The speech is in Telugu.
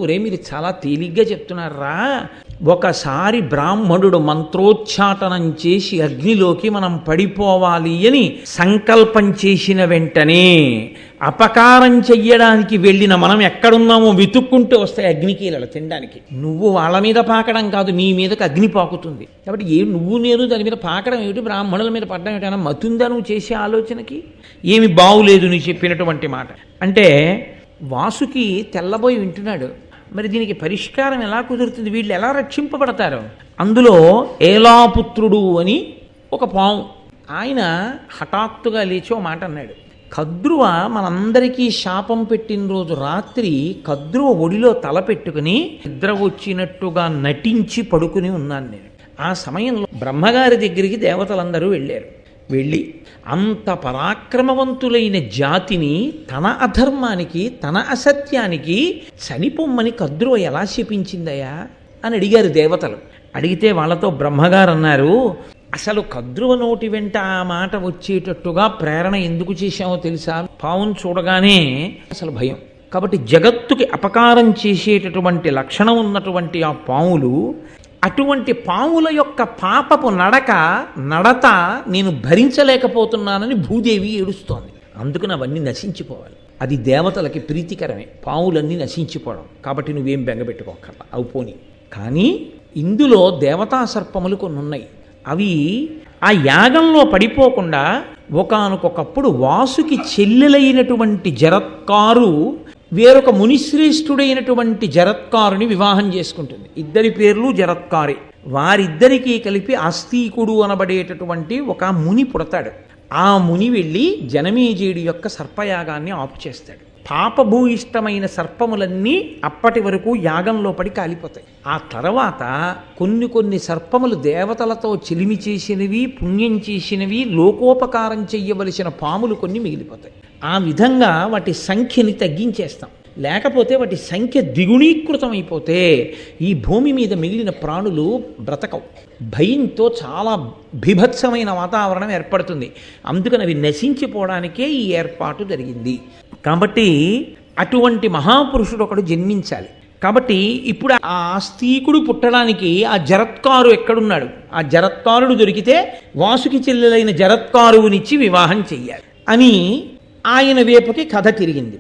ఒరే మీరు చాలా తేలిగ్గా చెప్తున్నారా, ఒకసారి బ్రాహ్మణుడు మంత్రోచ్చాటనం చేసి అగ్నిలోకి మనం పడిపోవాలి అని సంకల్పం చేసిన వెంటనే అపకారం చెయ్యడానికి వెళ్ళిన మనం ఎక్కడున్నామో వెతుక్కుంటూ వస్తాయి అగ్నికీలలు తినడానికి. నువ్వు వాళ్ళ మీద పాకడం కాదు, నీ మీదకి అగ్ని పాకుతుంది. కాబట్టి నువ్వు నేను దాని మీద పాకడం ఏమిటి, బ్రాహ్మణుల మీద పడడం ఏమిటైనా మతుందా నువ్వు చేసే ఆలోచనకి? ఏమి బావులేదు నీ చెప్పినటువంటి మాట అంటే. వాసుకి తెల్లబోయి వింటున్నాడు. మరి దీనికి పరిష్కారం ఎలా కుదురుతుంది, వీళ్ళు ఎలా రక్షింపబడతారు? అందులో ఏలాపుత్రుడు అని ఒక పాము, ఆయన హఠాత్తుగా లేచి ఓ మాట అన్నాడు. కద్రువ మనందరికీ శాపం పెట్టిన రోజు రాత్రి కద్రువ ఒడిలో తల పెట్టుకుని నిద్ర వచ్చినట్టుగా నటించి పడుకుని ఉన్నాను నేను. ఆ సమయంలో బ్రహ్మగారి దగ్గరికి దేవతలందరూ వెళ్ళారు. వెళ్ళి అంత పరాక్రమవంతులైన జాతిని తన అధర్మానికి తన అసత్యానికి చనిపోమ్మని కద్రువ ఎలా శపించిందయ్యా అని అడిగారు దేవతలు. అడిగితే వాళ్ళతో బ్రహ్మగారు అన్నారు, అసలు కద్రువ నోటి వెంట ఆ మాట వచ్చేటట్టుగా ప్రేరణ ఎందుకు చేశామో తెలుసా? పావును చూడగానే అసలు భయం. కాబట్టి జగత్తుకి అపకారం చేసేటటువంటి లక్షణం ఉన్నటువంటి ఆ పావులు, అటువంటి పావుల యొక్క పాపపు నడత నేను భరించలేకపోతున్నానని భూదేవి ఏడుస్తోంది. అందుకని అవన్నీ నశించిపోవాలి. అది దేవతలకి ప్రీతికరమే, పావులన్నీ నశించిపోవడం. కాబట్టి నువ్వేం బెంగపెట్టుకోకర్లా, అవి పోని. కానీ ఇందులో దేవతా సర్పములు కొన్ని ఉన్నాయి. అవి ఆ యాగంలో పడిపోకుండా ఒకానొకప్పుడు వాసుకి చెల్లెలైనటువంటి జరత్కారు వేరొక మునిశ్రేష్ఠుడైనటువంటి జరత్కారుని వివాహం చేసుకుంటుంది. ఇద్దరి పేర్లు జరత్కారే. వారిద్దరికీ కలిపి ఆస్తికుడు అనబడేటటువంటి ఒక ముని పుడతాడు. ఆ ముని వెళ్ళి జనమేజయుడి యొక్క సర్పయాగాన్ని ఆపు చేస్తాడు. పాపభూయిష్టమైన సర్పములన్నీ అప్పటి వరకు యాగంలో పడి కాలిపోతాయి. ఆ తర్వాత కొన్ని సర్పములు దేవతలతో చెలిమి చేసినవి, పుణ్యం చేసినవి, లోకోపకారం చెయ్యవలసిన పాములు కొన్ని మిగిలిపోతాయి. ఆ విధంగా వాటి సంఖ్యని తగ్గించేస్తాం. లేకపోతే వాటి సంఖ్య ద్విగుణీకృతం అయిపోతే ఈ భూమి మీద మిగిలిన ప్రాణులు బ్రతకవు. భయంతో చాలా బీభత్సమైన వాతావరణం ఏర్పడుతుంది. అందుకని అవి నశించిపోవడానికే ఈ ఏర్పాటు జరిగింది. కాబట్టి అటువంటి మహాపురుషుడు ఒకడు జన్మించాలి. కాబట్టి ఇప్పుడు ఆ ఆస్తికుడు పుట్టడానికి ఆ జరత్కారు ఎక్కడున్నాడు? ఆ జరత్కారుడు దొరికితే వాసుకి చెల్లెలైన జరత్కారువునిచ్చి వివాహం చెయ్యాలి అని ఆయన వైపుకి కథ తిరిగింది.